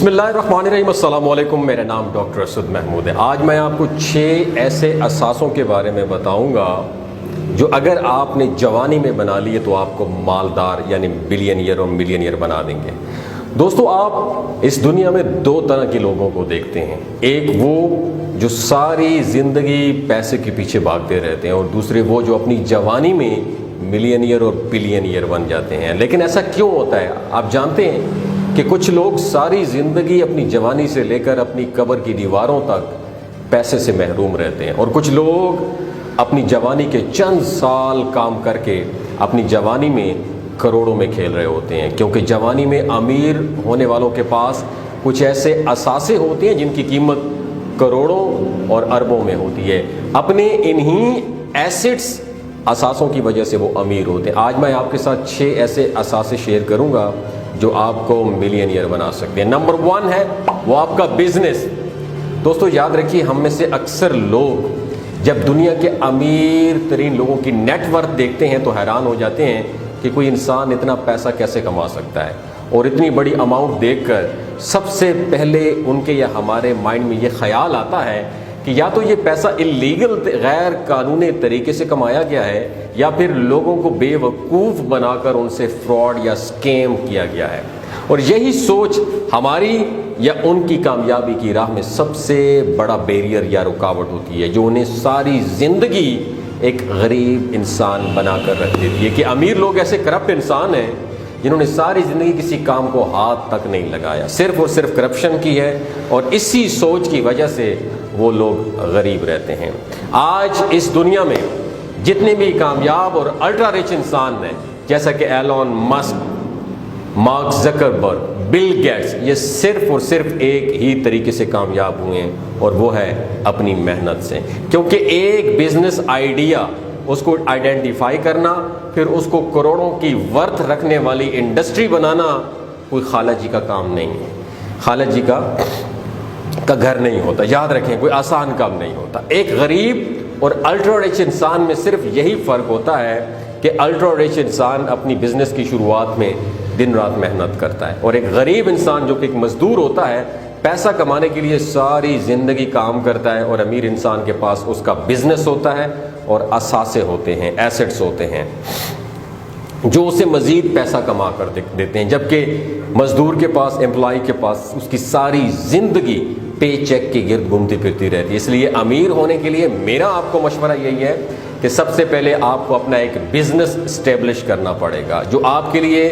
बिस्मिल्लाहिर्रहमानिर्रहीम, अस्सलाम वालेकुम। मेरा नाम डॉक्टर असद महमूद है। आज मैं आपको 6 ऐसे असासों के बारे में बताऊंगा जो अगर आपने जवानी में बना लिए तो आपको मालदार यानी बिलियनियर और मिलियनियर बना देंगे। दोस्तों, आप इस दुनिया में 2 तरह के लोगों को देखते हैं। एक वो जो सारी ज़िंदगी पैसे के पीछे भागते रहते हैं और दूसरे वो जो अपनी जवानी में मिलियनियर और बिलियनियर बन जाते हैं। लेकिन ऐसा क्यों होता है? आप जानते हैं कि कुछ लोग सारी ज़िंदगी अपनी जवानी से लेकर अपनी कब्र की दीवारों तक पैसे से महरूम रहते हैं और कुछ लोग अपनी जवानी के चंद साल काम करके अपनी जवानी में करोड़ों में खेल रहे होते हैं, क्योंकि जवानी में अमीर होने वालों के पास कुछ ऐसे असासे होते हैं जिनकी कीमत करोड़ों और अरबों में होती है। अपने इन्हीं एसेट्स असासों की वजह से वो अमीर होते हैं। आज मैं आपके साथ 6 ऐसे असासे शेयर करूंगा जो आपको मिलियनियर बना सकते हैं। नंबर 1 है वो आपका बिजनेस। दोस्तों, याद रखिए, हम में से अक्सर लोग जब दुनिया के अमीर तरीन लोगों की नेटवर्थ देखते हैं तो हैरान हो जाते हैं कि कोई इंसान इतना पैसा कैसे कमा सकता है। और इतनी बड़ी अमाउंट देखकर सबसे पहले उनके या हमारे माइंड में ये ख्याल आता है कि या तो ये पैसा इलीगल गैर कानूनी तरीके से कमाया गया है या फिर लोगों को बेवकूफ़ बनाकर उनसे फ्रॉड या स्कैम किया गया है। और यही सोच हमारी या उनकी कामयाबी की राह में सबसे बड़ा बैरियर या रुकावट होती है, जो उन्हें सारी ज़िंदगी एक गरीब इंसान बनाकर रख देती है। कि अमीर लोग ऐसे करप्ट इंसान हैं जिन्होंने सारी ज़िंदगी किसी काम को हाथ तक नहीं लगाया, सिर्फ और सिर्फ करप्शन की है, और इसी सोच की वजह से वो लोग गरीब रहते हैं। आज इस दुनिया में जितने भी कामयाब और अल्ट्रा रिच इंसान हैं, जैसा कि Elon Musk, Mark Zuckerberg, Bill Gates, ये सिर्फ और सिर्फ एक ही तरीके से कामयाब हुए हैं और वो है अपनी मेहनत से। क्योंकि एक बिजनेस आइडिया, उसको आइडेंटिफाई करना, फिर उसको करोड़ों की वर्थ रखने वाली इंडस्ट्री बनाना कोई खाला जी का काम नहीं है। खाला जी का घर नहीं होता, याद रखें, कोई आसान काम नहीं होता। एक गरीब और अल्ट्रा रिच इंसान में सिर्फ यही फ़र्क होता है कि अल्ट्रा रिच इंसान अपनी बिजनेस की शुरुआत में दिन रात मेहनत करता है और एक गरीब इंसान जो कि एक मजदूर होता है पैसा कमाने के लिए सारी ज़िंदगी काम करता है। और अमीर इंसान के पास उसका बिजनेस होता है और असासे होते हैं, एसेट्स होते हैं जो उसे मज़ीद पैसा कमा कर देते हैं। जबकि मज़दूर के पास, एम्प्लॉय के पास उसकी सारी ज़िंदगी पे चेक के गिर्द घूमती फिरती रहती है। इसलिए अमीर होने के लिए मेरा आपको मशवरा यही है कि सबसे पहले आपको अपना एक बिज़नेस इस्टेब्लिश करना पड़ेगा जो आपके लिए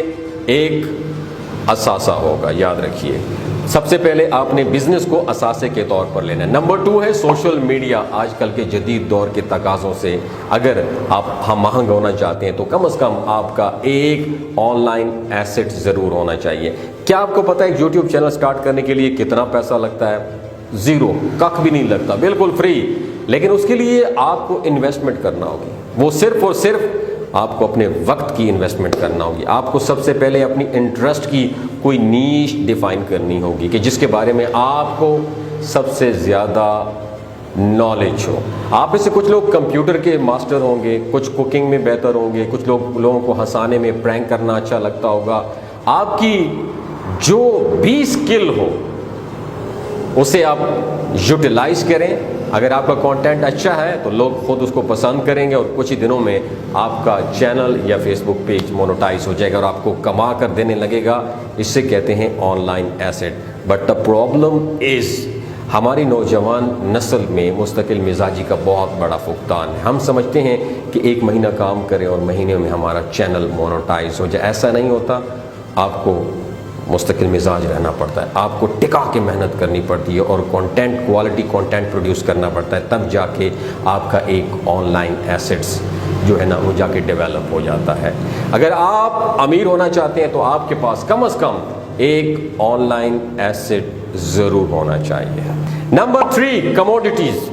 एक असासा होगा। याद रखिए, सबसे पहले आपने बिजनेस को असासे के तौर पर लेना है। नंबर 2 है सोशल मीडिया। आजकल के जदीद दौर के तकाज़ों से अगर आप महंग होना चाहते हैं तो कम से कम आपका एक ऑनलाइन एसेट ज़रूर होना चाहिए। क्या आपको पता है यूट्यूब चैनल स्टार्ट करने के लिए कितना पैसा लगता है? 0, कख भी नहीं लगता, बिल्कुल फ्री। लेकिन उसके लिए आपको इन्वेस्टमेंट करना होगी। वो सिर्फ और सिर्फ आपको अपने वक्त की इन्वेस्टमेंट करना होगी। आपको सबसे पहले अपनी इंटरेस्ट की कोई नीश डिफाइन करनी होगी कि जिसके बारे में आपको सबसे ज़्यादा नॉलेज हो। आप में से कुछ लोग कंप्यूटर के मास्टर होंगे, कुछ कुकिंग में बेहतर होंगे, कुछ लोगों को हंसाने में, प्रैंक करना अच्छा लगता होगा। आपकी जो भी स्किल हो उसे आप यूटिलाइज करें। अगर आपका कंटेंट अच्छा है तो लोग खुद उसको पसंद करेंगे और कुछ ही दिनों में आपका चैनल या फेसबुक पेज मोनेटाइज हो जाएगा और आपको कमा कर देने लगेगा। इससे कहते हैं online asset. But the problem is हमारी नौजवान नस्ल में मुस्तकिल मिजाजी का बहुत बड़ा फुकदान है। हम समझते हैं कि 1 महीना काम करें और महीने में हमारा चैनल मोनेटाइज हो जाए। ऐसा नहीं होता। आपको मुस्तकिल मिजाज रहना पड़ता है, आपको टिका के मेहनत करनी पड़ती है और कंटेंट, क्वालिटी कंटेंट प्रोड्यूस करना पड़ता है, तब जाके आपका एक ऑनलाइन एसेट्स जो है ना वो जाके डेवलप हो जाता है। अगर आप अमीर होना चाहते हैं तो आपके पास कम से कम एक ऑनलाइन एसेट ज़रूर होना चाहिए। Number 3, commodities.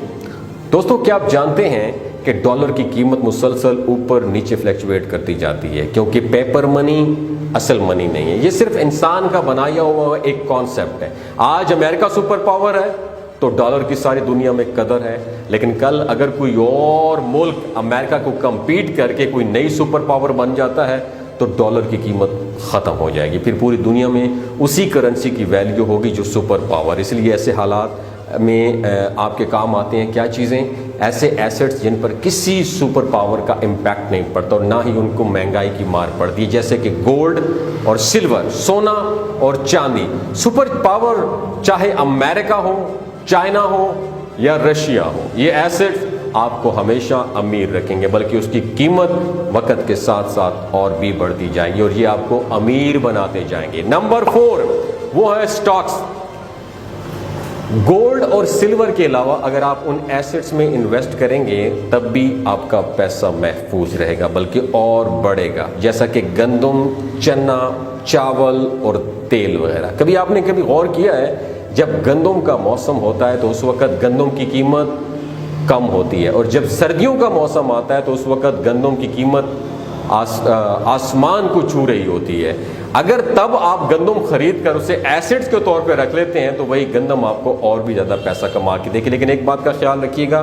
दोस्तों, क्या आप जानते हैं कि डॉलर की कीमत मुसलसल ऊपर नीचे फ्लक्चुएट करती जाती है, क्योंकि पेपर मनी असल मनी नहीं है। ये सिर्फ इंसान का बनाया हुआ एक कॉन्सेप्ट है। आज अमेरिका सुपर पावर है तो डॉलर की सारी दुनिया में कदर है, लेकिन कल अगर कोई और मुल्क अमेरिका को कम्पीट करके कोई नई सुपर पावर बन जाता है تو ڈالر کی قیمت ختم ہو جائے گی، پھر پوری دنیا میں اسی کرنسی کی ویلیو ہوگی جو سپر پاور۔ اس لیے ایسے حالات میں آپ کے کام آتے ہیں کیا چیزیں؟ ایسے ایسٹس جن پر کسی سپر پاور کا امپیکٹ نہیں پڑتا اور نہ ہی ان کو مہنگائی کی مار پڑتی ہے، جیسے کہ گولڈ اور سلور، سونا اور چاندی۔ سپر پاور چاہے امریکہ ہو، چائنا ہو یا رشیا ہو، یہ ایسٹ آپ کو ہمیشہ امیر رکھیں گے، بلکہ اس کی قیمت وقت کے ساتھ ساتھ اور بھی بڑھتی جائے گی اور یہ آپ کو امیر بناتے جائیں گے۔ نمبر 4 وہ ہے سٹاکس۔ گولڈ اور سلور کے علاوہ اگر آپ ان ایسٹس میں انویسٹ کریں گے تب بھی آپ کا پیسہ محفوظ رہے گا بلکہ اور بڑھے گا، جیسا کہ گندم، چنا، چاول اور تیل وغیرہ۔ کبھی آپ نے غور کیا ہے جب گندم کا موسم ہوتا ہے تو اس وقت گندم کی قیمت کم ہوتی ہے، اور جب سردیوں کا موسم آتا ہے تو اس وقت گندم کی قیمت آسمان کو چھو رہی ہوتی ہے۔ اگر تب آپ گندم خرید کر اسے ایسٹس کے طور پہ رکھ لیتے ہیں تو وہی گندم آپ کو اور بھی زیادہ پیسہ کما کے دے گی۔ لیکن ایک بات کا خیال رکھیے گا،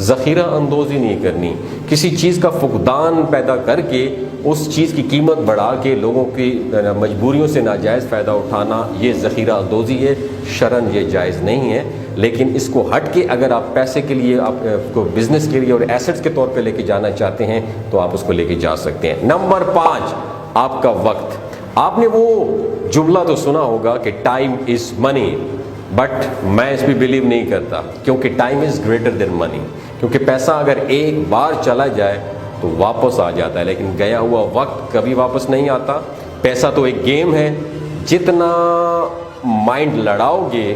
ذخیرہ اندوزی نہیں کرنی، کسی چیز کا فقدان پیدا کر کے اس چیز کی قیمت بڑھا کے لوگوں کی مجبوریوں سے ناجائز فائدہ اٹھانا، یہ ذخیرہ اندوزی ہے، شرعاً یہ جائز نہیں ہے۔ لیکن اس کو ہٹ کے اگر آپ پیسے کے لیے، آپ کو بزنس کے لیے اور ایسٹس کے طور پہ لے کے جانا چاہتے ہیں تو آپ اس کو لے کے جا سکتے ہیں۔ نمبر 5 آپ کا وقت۔ آپ نے وہ جملہ تو سنا ہوگا کہ ٹائم از منی، بٹ میں اس پہ بلیو نہیں کرتا، کیونکہ ٹائم از گریٹر دین منی۔ کیونکہ پیسہ اگر ایک بار چلا جائے تو واپس آ جاتا ہے، لیکن گیا ہوا وقت کبھی واپس نہیں آتا۔ پیسہ تو ایک گیم ہے، جتنا مائنڈ لڑاؤ گے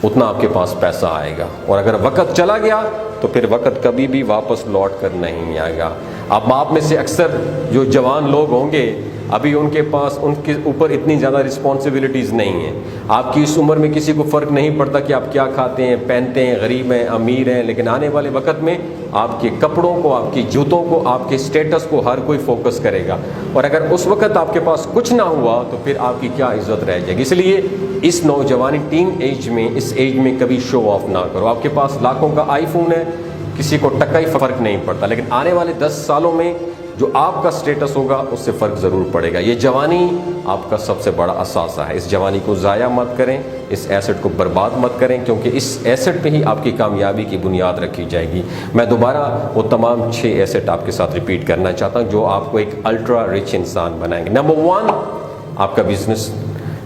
اتنا آپ کے پاس پیسہ آئے گا، اور اگر وقت چلا گیا تو پھر وقت کبھی بھی واپس لوٹ کر نہیں آئے گا۔ اب آپ میں سے اکثر جو جوان لوگ ہوں گے ابھی ان کے پاس، ان کے اوپر اتنی زیادہ رسپانسبلٹیز نہیں ہیں۔ آپ کی اس عمر میں کسی کو فرق نہیں پڑتا کہ آپ کیا کھاتے ہیں، پہنتے ہیں، غریب ہیں، امیر ہیں، لیکن آنے والے وقت میں آپ کے کپڑوں کو، آپ کی جوتوں کو، آپ کے سٹیٹس کو ہر کوئی فوکس کرے گا، اور اگر اس وقت آپ کے پاس کچھ نہ ہوا تو پھر آپ کی کیا عزت رہ جائے گی۔ اس لیے اس نوجوانی ٹین ایج میں، اس ایج میں کبھی شو آف نہ کرو۔ آپ کے پاس لاکھوں کا آئی فون ہے، کسی کو ٹکا ہی فرق نہیں پڑتا، لیکن آنے والے 10 سالوں میں جو آپ کا سٹیٹس ہوگا اس سے فرق ضرور پڑے گا۔ یہ جوانی آپ کا سب سے بڑا اثاثہ ہے، اس جوانی کو ضائع مت کریں، اس ایسٹ کو برباد مت کریں، کیونکہ اس ایسٹ پہ ہی آپ کی کامیابی کی بنیاد رکھی جائے گی۔ میں دوبارہ وہ تمام 6 ایسٹ آپ کے ساتھ ریپیٹ کرنا چاہتا ہوں جو آپ کو ایک الٹرا رچ انسان بنائیں گے۔ نمبر 1 آپ کا بزنس،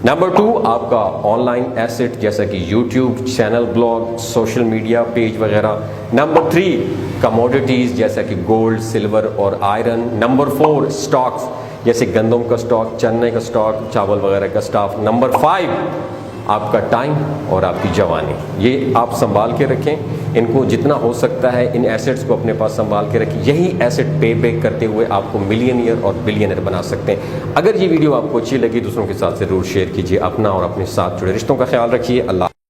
نمبر 2 آپ کا آن لائن ایسٹ جیسا کہ YouTube channel, blog, social media page وغیرہ۔ نمبر 3 کموڈیٹیز جیسا کہ گولڈ، سلور اور آئرن۔ نمبر 4 سٹاکس جیسے گندم کا سٹاک، چنے کا سٹاک، چاول وغیرہ کا سٹاک۔ نمبر 5 آپ کا ٹائم اور آپ کی جوانی، یہ آپ سنبھال کے رکھیں، ان کو جتنا ہو سکتا ہے ان ایسٹس کو اپنے پاس سنبھال کے رکھیں۔ یہی ایسٹ پے بیک کرتے ہوئے آپ کو ملینئر اور بلینئر بنا سکتے ہیں۔ اگر یہ ویڈیو آپ کو اچھی لگی دوسروں کے ساتھ ضرور شیئر کیجیے، اپنا اور اپنے ساتھ جڑے رشتوں کا خیال رکھیے۔ اللہ